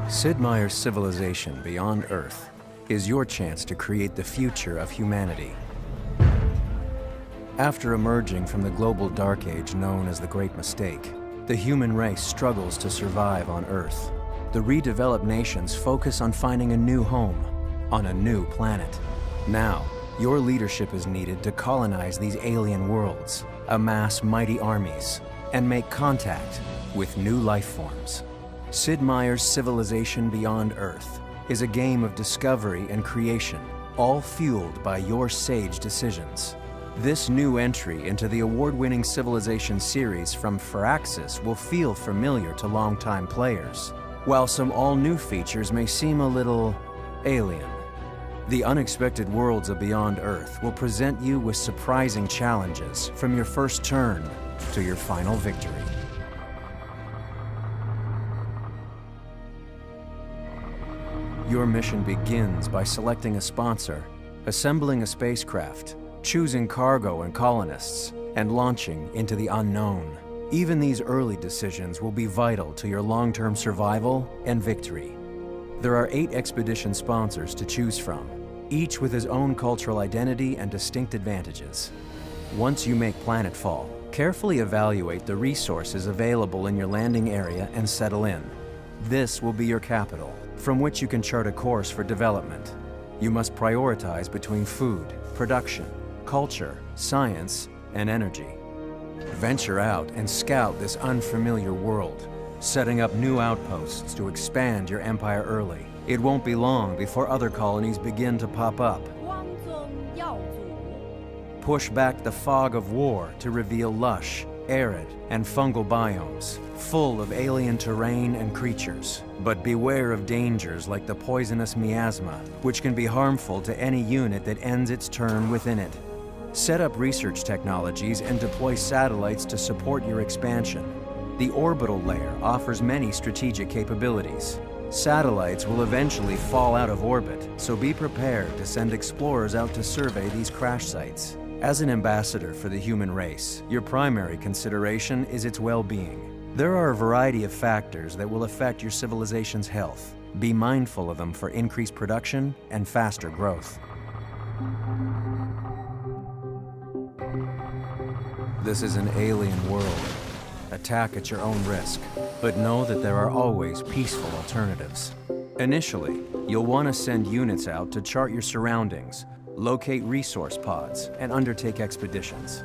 Sid Meier's civilization beyond Earth is your chance to create the future of humanity. After emerging from the global dark age known as the Great Mistake, the human race struggles to survive on Earth. The redeveloped nations focus on finding a new home on a new planet. Now, your leadership is needed to colonize these alien worlds, amass mighty armies, and make contact with new life forms. Sid Meier's Civilization Beyond Earth is a game of discovery and creation, all fueled by your sage decisions. This new entry into the award-winning Civilization series from Firaxis will feel familiar to longtime players, while some all-new features may seem a little alien. The unexpected worlds of Beyond Earth will present you with surprising challenges from your first turn to your final victory. Your mission begins by selecting a sponsor, assembling a spacecraft, choosing cargo and colonists, and launching into the unknown. Even these early decisions will be vital to your long-term survival and victory. There are 8 expedition sponsors to choose from, each with his own cultural identity and distinct advantages. Once you make planetfall, carefully evaluate the resources available in your landing area and settle in. This will be your capital, from which you can chart a course for development. You must prioritize between food, production, culture, science, and energy. Venture out and scout this unfamiliar world, setting up new outposts to expand your empire early. It won't be long before other colonies begin to pop up. Push back the fog of war to reveal lush, arid, and fungal biomes, full of alien terrain and creatures. But beware of dangers like the poisonous miasma, which can be harmful to any unit that ends its turn within it. Set up research technologies and deploy satellites to support your expansion. The orbital layer offers many strategic capabilities. Satellites will eventually fall out of orbit, so be prepared to send explorers out to survey these crash sites. As an ambassador for the human race, your primary consideration is its well-being. There are a variety of factors that will affect your civilization's health. Be mindful of them for increased production and faster growth. This is an alien world. Attack at your own risk, but know that there are always peaceful alternatives. Initially, you'll want to send units out to chart your surroundings, locate resource pods, and undertake expeditions.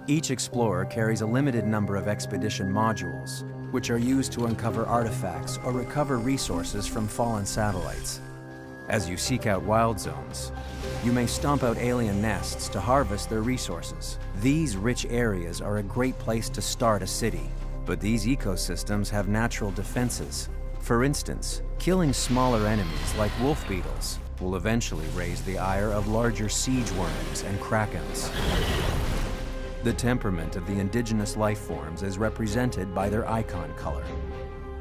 Each explorer carries a limited number of expedition modules, which are used to uncover artifacts or recover resources from fallen satellites. As you seek out wild zones, you may stomp out alien nests to harvest their resources. These rich areas are a great place to start a city, but these ecosystems have natural defenses. For instance, killing smaller enemies like wolf beetles will eventually raise the ire of larger siege worms and krakens. The temperament of the indigenous life forms is represented by their icon color.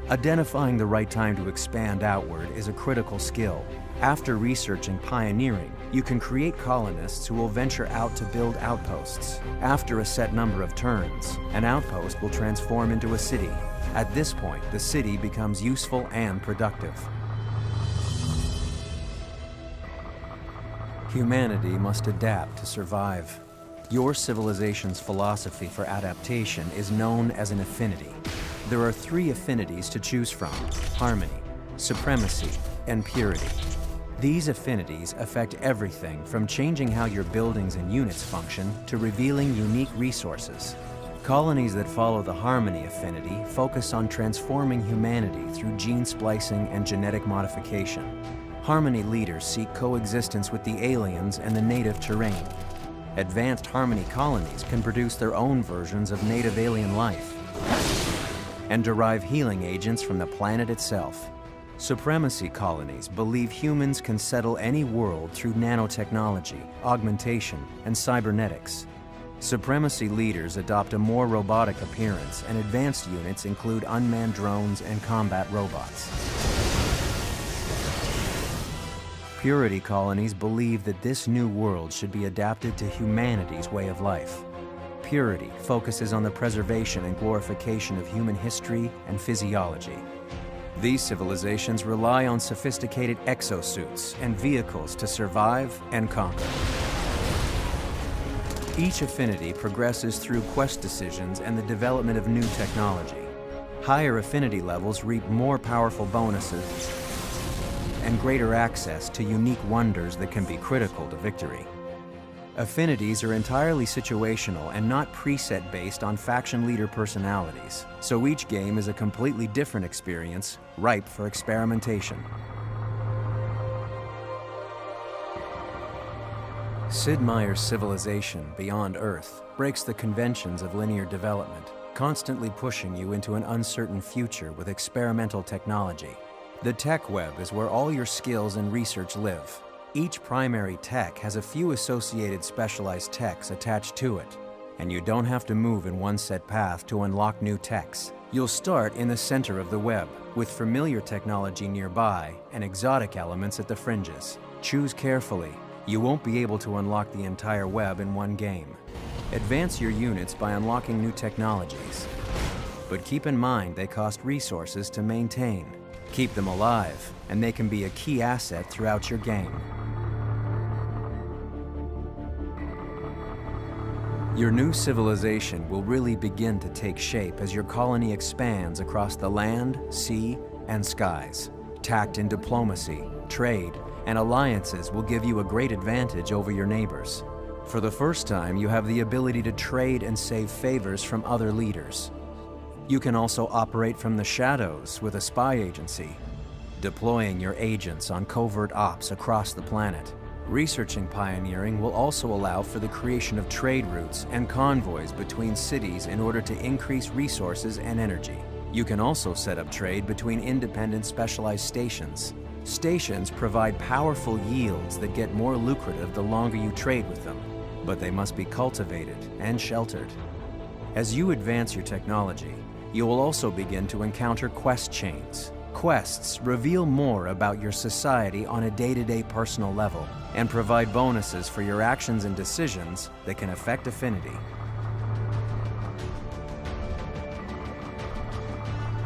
Identifying the right time to expand outward is a critical skill. After researching pioneering, you can create colonists who will venture out to build outposts. After a set number of turns, an outpost will transform into a city. At this point, the city becomes useful and productive. Humanity must adapt to survive. Your civilization's philosophy for adaptation is known as an affinity. There are 3 affinities to choose from: harmony, supremacy, and purity. These affinities affect everything from changing how your buildings and units function to revealing unique resources. Colonies that follow the harmony affinity focus on transforming humanity through gene splicing and genetic modification. Harmony leaders seek coexistence with the aliens and the native terrain. Advanced harmony colonies can produce their own versions of native alien life and derive healing agents from the planet itself. Supremacy colonies believe humans can settle any world through nanotechnology, augmentation, and cybernetics. Supremacy leaders adopt a more robotic appearance, and advanced units include unmanned drones and combat robots. Purity colonies believe that this new world should be adapted to humanity's way of life. Purity focuses on the preservation and glorification of human history and physiology. These civilizations rely on sophisticated exosuits and vehicles to survive and conquer. Each affinity progresses through quest decisions and the development of new technology. Higher affinity levels reap more powerful bonuses and greater access to unique wonders that can be critical to victory. Affinities are entirely situational and not preset based on faction leader personalities, so each game is a completely different experience, ripe for experimentation. Sid Meier's civilization, Beyond Earth, breaks the conventions of linear development, constantly pushing you into an uncertain future with experimental technology. The tech web is where all your skills and research live. Each primary tech has a few associated specialized techs attached to it, and you don't have to move in one set path to unlock new techs. You'll start in the center of the web, with familiar technology nearby and exotic elements at the fringes. Choose carefully. You won't be able to unlock the entire web in one game. Advance your units by unlocking new technologies, but keep in mind they cost resources to maintain. Keep them alive, and they can be a key asset throughout your game. Your new civilization will really begin to take shape as your colony expands across the land, sea, and skies. Tact in diplomacy, trade, and alliances will give you a great advantage over your neighbors. For the first time, you have the ability to trade and save favors from other leaders. You can also operate from the shadows with a spy agency, deploying your agents on covert ops across the planet. Researching pioneering will also allow for the creation of trade routes and convoys between cities in order to increase resources and energy. You can also set up trade between independent specialized stations. Stations provide powerful yields that get more lucrative the longer you trade with them, but they must be cultivated and sheltered. As you advance your technology, you will also begin to encounter quest chains. Quests reveal more about your society on a day-to-day personal level and provide bonuses for your actions and decisions that can affect affinity.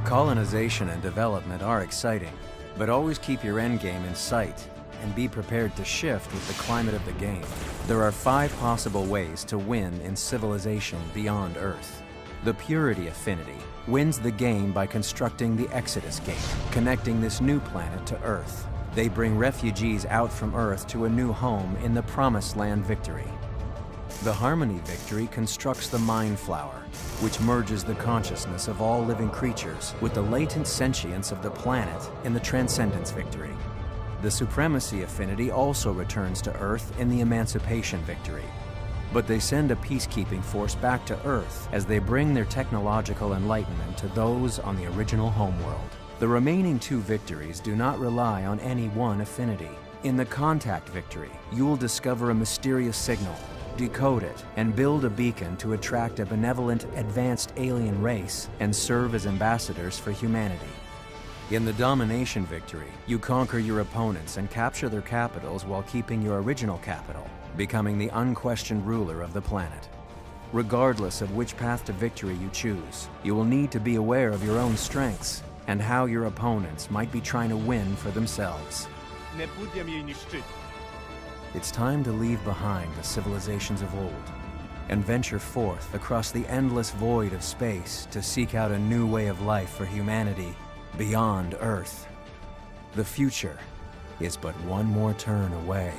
Colonization and development are exciting, but always keep your endgame in sight and be prepared to shift with the climate of the game. There are 5 possible ways to win in civilization beyond Earth. The Purity Affinity wins the game by constructing the Exodus Gate, connecting this new planet to Earth. They bring refugees out from Earth to a new home in the Promised Land Victory. The Harmony Victory constructs the Mind Flower, which merges the consciousness of all living creatures with the latent sentience of the planet in the Transcendence Victory. The Supremacy Affinity also returns to Earth in the Emancipation Victory, but they send a peacekeeping force back to Earth as they bring their technological enlightenment to those on the original homeworld. The remaining 2 victories do not rely on any one affinity. In the Contact Victory, you will discover a mysterious signal, decode it, and build a beacon to attract a benevolent, advanced alien race and serve as ambassadors for humanity. In the Domination Victory, you conquer your opponents and capture their capitals while keeping your original capital, becoming the unquestioned ruler of the planet. Regardless of which path to victory you choose, you will need to be aware of your own strengths and how your opponents might be trying to win for themselves. It's time to leave behind the civilizations of old and venture forth across the endless void of space to seek out a new way of life for humanity beyond Earth. The future is but one more turn away.